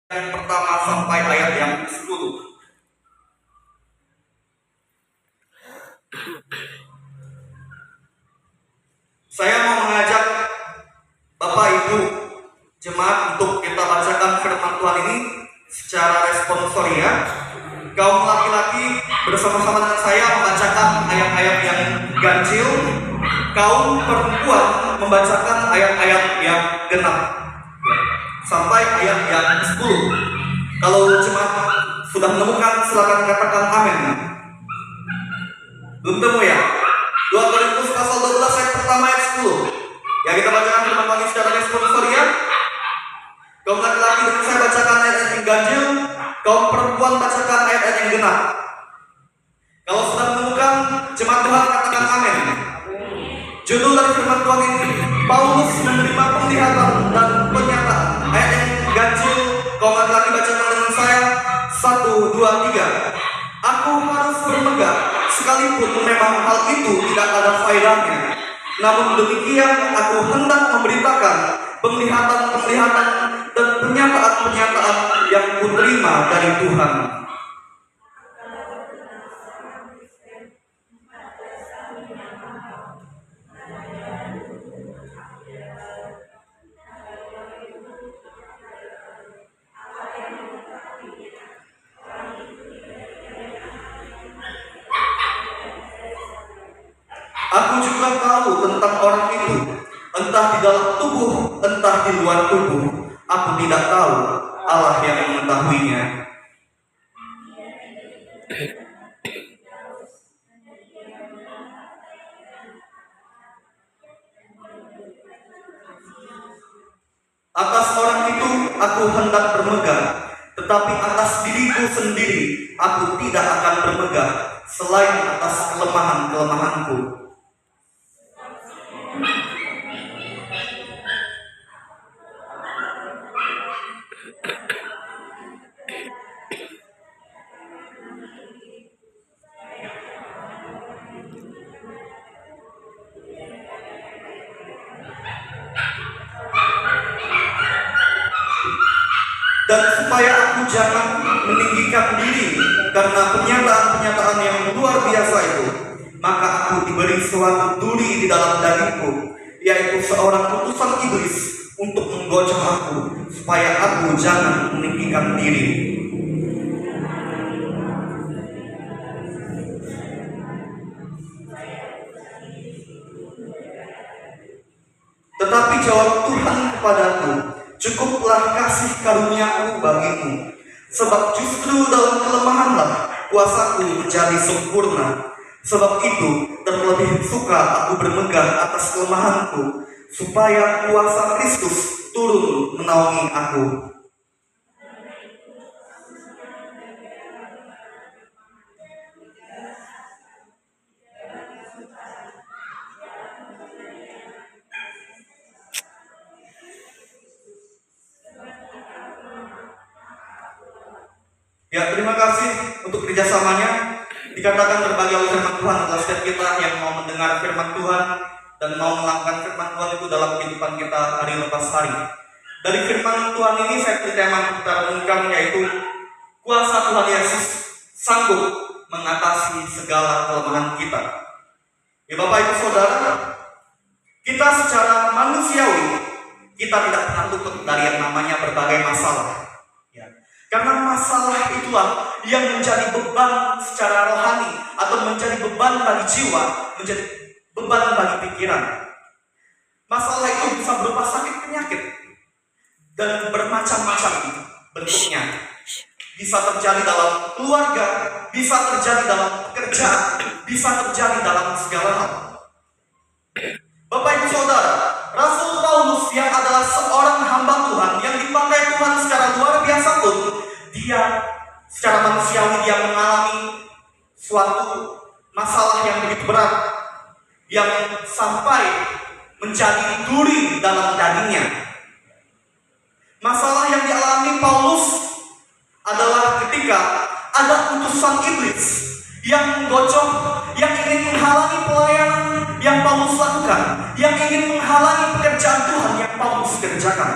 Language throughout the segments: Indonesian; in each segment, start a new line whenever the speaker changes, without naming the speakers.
yang pertama sampai ayat yang ke-10. Saya mau mengajak Bapak Ibu jemaat untuk kita bacakan firman Tuhan ini secara responsoria. Kaum laki-laki bersama-sama dengan saya membacakan ayat-ayat yang ganjil, kaum perempuan membacakan ayat-ayat yang genap sampai ayat yang 10. Kalau jemaat sudah menemukan, silakan katakan amin. Belum temu ya? 2 Korintus pasal 12 ayat pertama ayat 10. Ya, kita bacakan firman Tuhan secara responsoria. Kaum laki-laki dengan saya bacakan ayat yang ganjil, kaum perempuan bacakan ayat-ayat yang genap. Kalau sudah menemukan, jemaat Tuhan katakan amin. Judul dari firman Tuhan ini, Paulus menerima penglihatan dan penyataan. Ayat yang ganjil, kaum laki-laki bacakan dengan saya. 1, 2, 3. Aku harus bermegah, sekalipun memang hal itu tidak ada faedahnya. Namun demikian aku hendak memberitakan penglihatan-penglihatan dan pernyataan-pernyataan yang kuterima dari Tuhan. Aku juga tahu tentang orang itu, entah di dalam tubuh, entah di luar tubuh. Aku tidak tahu, Allah yang mengetahuinya. Atas orang itu aku hendak bermegah, tetapi atas diriku sendiri aku tidak akan bermegah, selain atas kelemahan-kelemahanku. Dan supaya aku jangan meninggikan diri karena pernyataan-pernyataan yang luar biasa itu, maka aku diberi suatu duri di dalam dagingku, yaitu seorang utusan iblis untuk menggocok aku, supaya aku jangan meninggikan diri. Tetapi jawab Tuhan kepadaku, cukuplah kasih karuniaku bagimu, sebab justru dalam kelemahanlah kuasaku menjadi sempurna. Sebab itu terlebih suka aku bermegah atas kelemahanku, supaya kuasa Kristus turun menaungi aku. Ya, terima kasih untuk kerjasamanya. Dikatakan berbagi oleh firman Tuhan adalah setiap kita yang mau mendengar firman Tuhan dan mau melakukan firman Tuhan itu dalam kehidupan kita hari lepas hari. Dari firman Tuhan ini saya tema kita renungkan, yaitu kuasa Tuhan Yesus sanggup mengatasi segala kelemahan kita. Ya Bapak Ibu Saudara, kita secara manusiawi kita tidak pernah luput dari yang namanya berbagai masalah. Karena masalah itulah yang menjadi beban secara rohani atau menjadi beban bagi jiwa, menjadi beban bagi pikiran. Masalah itu bisa berupa sakit penyakit dan bermacam-macam bentuknya. Bisa terjadi dalam keluarga, bisa terjadi dalam pekerjaan, bisa terjadi dalam segala hal. Bapak Ibu Saudara, Rasul Paulus yang adalah seorang hamba Tuhan yang dipakai Tuhan secara luar biasa pun, dia secara manusiawi dia mengalami suatu masalah yang begitu berat, yang sampai menjadi duri dalam dagingnya. Masalah yang dialami Paulus adalah ketika ada utusan iblis yang menggocok, yang ingin menghalangi pelayanan yang Paulus lakukan, yang ingin menghalangi pekerjaan Tuhan yang Paulus kerjakan.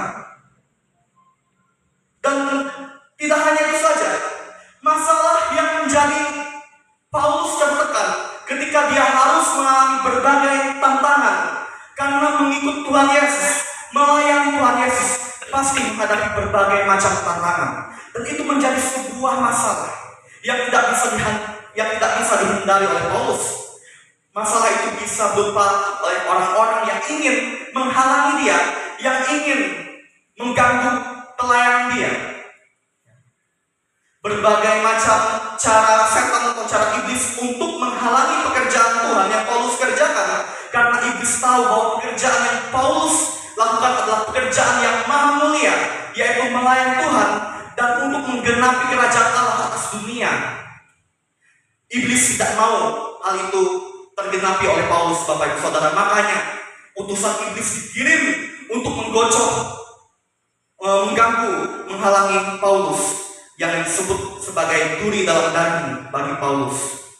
Dan Tidak hanya itu saja, masalah yang menjadi Paulus tertekan ketika dia harus mengalami berbagai tantangan karena mengikut Tuhan Yesus, melayani Tuhan Yesus, pasti menghadapi berbagai macam tantangan, dan itu menjadi sebuah masalah yang tidak bisa dihindari oleh Paulus. Masalah itu bisa berupa oleh orang-orang yang ingin menghalangi dia, yang ingin mengganggu pelayanan dia. Berbagai macam cara setan atau cara iblis untuk menghalangi pekerjaan Tuhan yang Paulus kerjakan, karena iblis tahu bahwa pekerjaan yang Paulus lakukan adalah pekerjaan yang maha mulia, yaitu melayani Tuhan dan untuk menggenapi kerajaan Allah atas dunia. Iblis tidak mau hal itu tergenapi oleh Paulus, Bapak Ibu Saudara. Makanya utusan iblis dikirim untuk menggocok, mengganggu, menghalangi Paulus, yang disebut sebagai duri dalam daging bagi Paulus.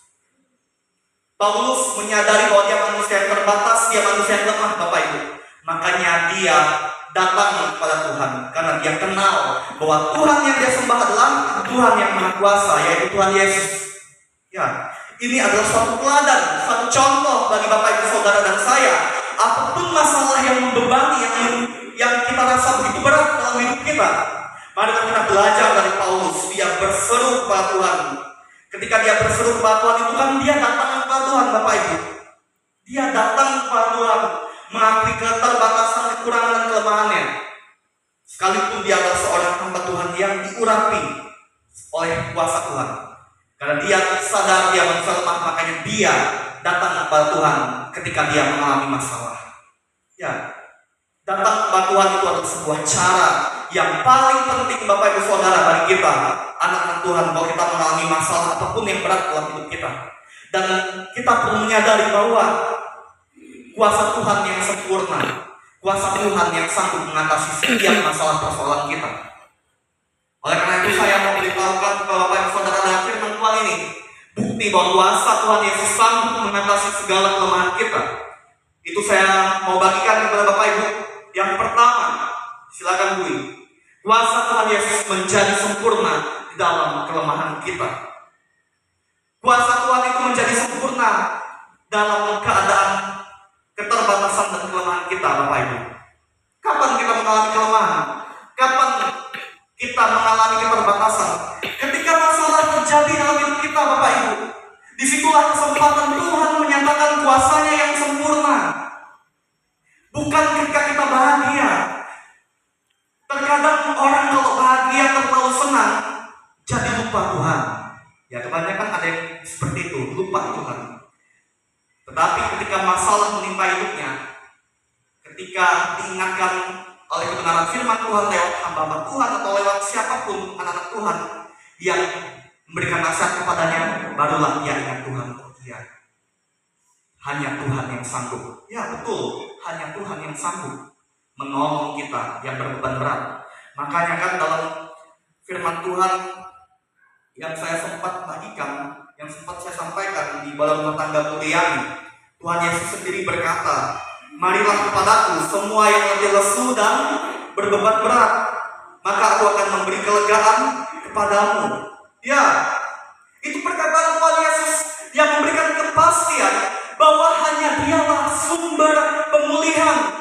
Paulus menyadari bahwa dia manusia yang terbatas, dia manusia yang lemah, Bapak Ibu. Makanya dia datang kepada Tuhan, karena dia kenal bahwa Tuhan yang dia sembah adalah Tuhan yang Maha Kuasa, yaitu Tuhan Yesus. Ya, ini adalah suatu teladan, suatu contoh bagi Bapak Ibu Saudara dan saya. Apapun masalah yang membebani, yang kita rasa begitu berat dalam hidup kita, mari kita belajar dari Paulus. Dia berseru kepada Tuhan. Ketika dia berseru kepada Tuhan, itu kan dia datang kepada Tuhan, Bapak Ibu. Dia datang kepada Tuhan, mengakui keterbatasan, kekurangan dan kelemahannya. Sekalipun dia adalah seorang hamba Tuhan yang diurapi oleh kuasa Tuhan. Karena dia sadar dia manusia lemah, makanya dia datang kepada Tuhan ketika dia mengalami masalah. Ya, datang kepada Tuhan itu adalah sebuah cara yang paling penting, Bapak Ibu Saudara, bagi kita anak-anak Tuhan, bahwa kita mengalami masalah apapun yang berat dalam hidup kita. Dan kita perlu menyadari bahwa kuasa Tuhan yang sempurna, kuasa Tuhan yang sanggup mengatasi setiap masalah persoalan kita. Oleh karena itu saya mau beritahukan kepada Bapak Ibu Saudara dalam firman Tuhan ini, bukti bahwa kuasa Tuhan Yesus sanggup mengatasi segala kelemahan kita. Itu saya mau bagikan kepada Bapak Ibu. Yang pertama, silakan Bu. Kuasa Tuhan Yesus menjadi sempurna di dalam kelemahan kita. Kuasa Tuhan itu menjadi sempurna dalam keadaan keterbatasan dan kelemahan kita, Bapak Ibu. Kapan kita mengalami kelemahan? Kapan kita mengalami keterbatasan? Ketika masalah terjadi dalam hidup kita, Bapak Ibu. Disitulah kesempatan Tuhan menyatakan kuasanya yang sempurna. Bukan ketika kita bahagia. Terkadang orang kalau bahagia terlalu senang, jadi lupa Tuhan. Ya, kebanyakan ada yang seperti itu, lupa Tuhan. Tetapi ketika masalah menimpa hidupnya, ketika diingatkan oleh kebenaran firman Tuhan lewat hamba Tuhan atau lewat siapapun anak-anak Tuhan yang memberikan nasihat kepadanya, barulah dia ingat Tuhan. Iya, hanya Tuhan yang sanggup. Ya betul, hanya Tuhan yang sanggup menolong kita yang berbeban berat. Makanya kan dalam firman Tuhan yang saya sempat bagikan, yang sempat saya sampaikan di dalam rumah tangga Mulyani, Tuhan Yesus sendiri berkata, "Marilah kepadaku semua yang letih lesu dan berbeban berat, maka aku akan memberi kelegaan kepadamu." Ya, itu perkataan Tuhan Yesus yang memberikan kepastian bahwa hanya Dialah sumber pemulihan.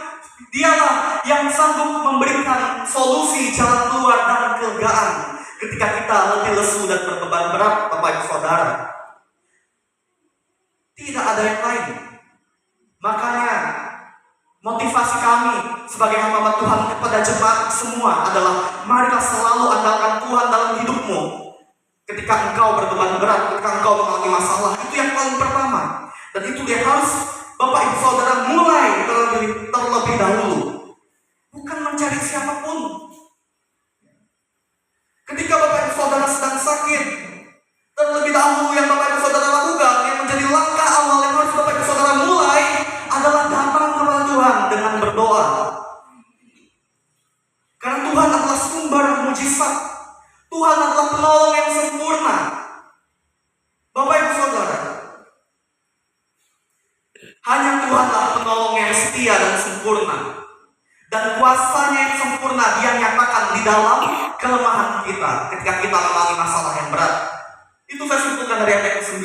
Dialah yang sanggup memberikan solusi, jalan keluar dan kelegaan ketika kita letih lesu dan berbeban berat, Bapak Ibu Saudara. Tidak ada yang lain. Makanya motivasi kami sebagai hamba Tuhan kepada jemaat semua adalah, marilah selalu andalkan Tuhan dalam hidupmu. Ketika engkau berbeban berat, ketika engkau mengalami masalah, itu yang paling pertama. Dan itu dia harus Bapak Ibu Saudara mulai terlebih dahulu. Bukan mencari siapapun. Ketika Bapak Ibu Saudara sedang sakit, terlebih dahulu yang Bapak Ibu Saudara lakukan, yang menjadi langkah awal yang harus Bapak Ibu Saudara mulai, adalah datang kepada Tuhan dengan berdoa. Karena Tuhan adalah sumber mujizat. Tuhan adalah penolong yang sempurna. Bapak Ibu Saudara, hanya Tuhanlah penolong yang setia dan sempurna. Dan kuasanya yang sempurna Dia nyatakan di dalam kelemahan kita ketika kita mengalami masalah yang berat. Itu saya simpulkan dari ayat ke-9.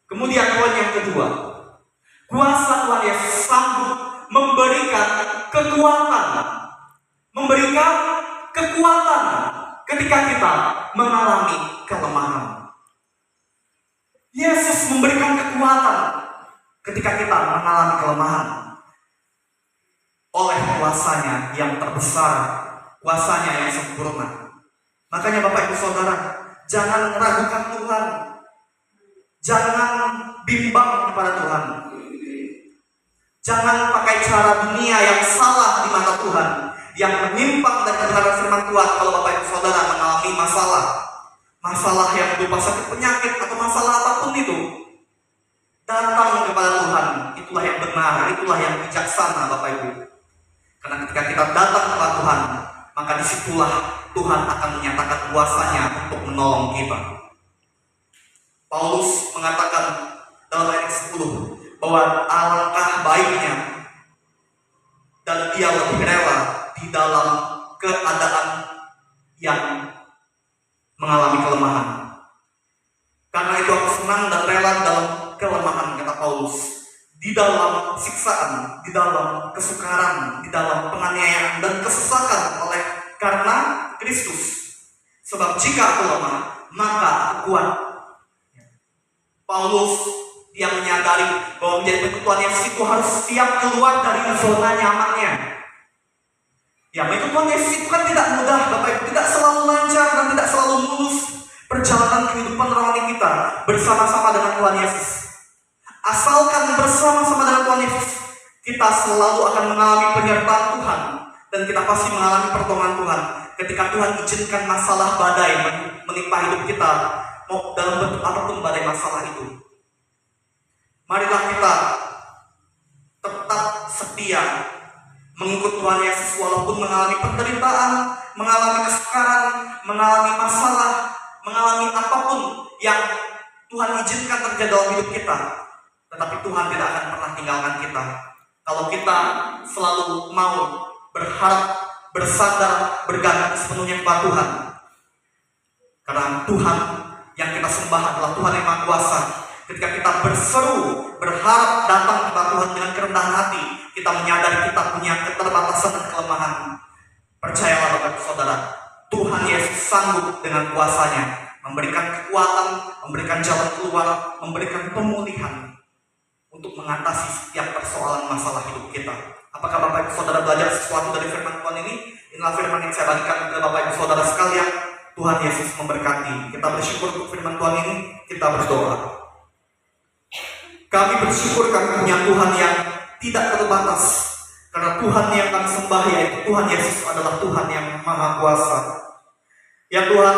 Kemudian poin yang kedua, kuasa Tuhan Yesus sanggup memberikan kekuatan ketika kita mengalami kelemahan. Yesus memberikan kekuatan ketika kita mengalami kelemahan oleh kuasanya yang terbesar, kuasanya yang sempurna. Makanya Bapak Ibu Saudara, jangan ragukan Tuhan, jangan bimbang kepada Tuhan, jangan pakai cara dunia yang salah di mata Tuhan, yang menyimpang dari kebenaran firman Tuhan. Kalau Bapak Ibu Saudara mengalami masalah yang berupa sakit penyakit atau masalah apapun itu, datang kepada Tuhan. Itulah yang benar, itulah yang bijaksana Bapak Ibu. Karena ketika kita datang kepada Tuhan, maka disitulah Tuhan akan menyatakan kuasanya untuk menolong kita. Paulus mengatakan dalam ayat 10 bahwa alangkah baiknya dan dia lebih rela di dalam keadaan yang mengalami kelemahan. Karena itu aku senang dan rela dalam kelemahan, kata Paulus. Di dalam siksaan, di dalam kesukaran, di dalam penganiayaan dan kesesakan oleh karena Kristus. Sebab jika aku lemah, maka aku kuat. Paulus yang menyadari bahwa menjadi pengikut Tuhan Yesus itu harus siap keluar dari zona nyamannya. Ya, mengikut Tuhan Yesus itu kan tidak mudah, Bapak Ibu, tidak selalu lancar dan tidak selalu mulus perjalanan kehidupan rohani kita bersama-sama dengan Tuhan Yesus. Asalkan bersama-sama dengan Tuhan Yesus, kita selalu akan mengalami penyertaan Tuhan dan kita pasti mengalami pertolongan Tuhan. Ketika Tuhan izinkan masalah badai menimpa hidup kita, mau dalam bentuk apapun badai masalah itu, marilah kita tetap setia mengikut Tuhan Yesus walaupun mengalami penderitaan, mengalami kesukaran, mengalami masalah, mengalami apapun yang Tuhan izinkan terjadi dalam hidup kita. Tetapi Tuhan tidak akan pernah tinggalkan kita kalau kita selalu mau berharap, bersandar, bergantung sepenuhnya kepada Tuhan. Karena Tuhan yang kita sembah adalah Tuhan yang Maha Kuasa. Ketika kita berseru, berharap datang kepada Tuhan dengan kerendahan hati, kita menyadari kita punya keterbatasan dan kelemahan. Percayalah Bapak Saudara, Tuhan Yesus sanggup dengan kuasanya memberikan kekuatan, memberikan jalan keluar, memberikan pemulihan untuk mengatasi setiap persoalan masalah hidup kita. Apakah Bapak Ibu Saudara belajar sesuatu dari firman Tuhan ini? Inilah firman yang saya bagikan kepada Bapak Ibu Saudara sekalian. Tuhan Yesus memberkati. Kita bersyukur untuk firman Tuhan ini. Kita berdoa. Kami bersyukur kami punya Tuhan yang tidak terbatas. Karena Tuhan yang kami sembah, yaitu Tuhan Yesus, adalah Tuhan yang Maha Kuasa. Ya Tuhan,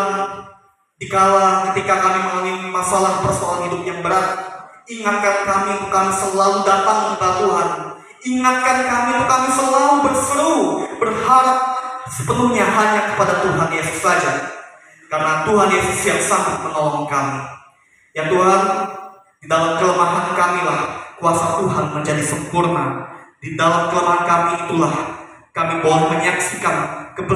dikala ketika kami mengalami masalah persoalan hidup yang berat, ingatkan kami untuk kami selalu datang kepada Tuhan. Ingatkan kami untuk kami selalu berseru, berharap sepenuhnya hanya kepada Tuhan Yesus saja. Karena Tuhan Yesus yang sanggup menolong kami. Ya Tuhan, di dalam kelemahan kami lah kuasa Tuhan menjadi sempurna. Di dalam kelemahan kami itulah kami boleh menyaksikan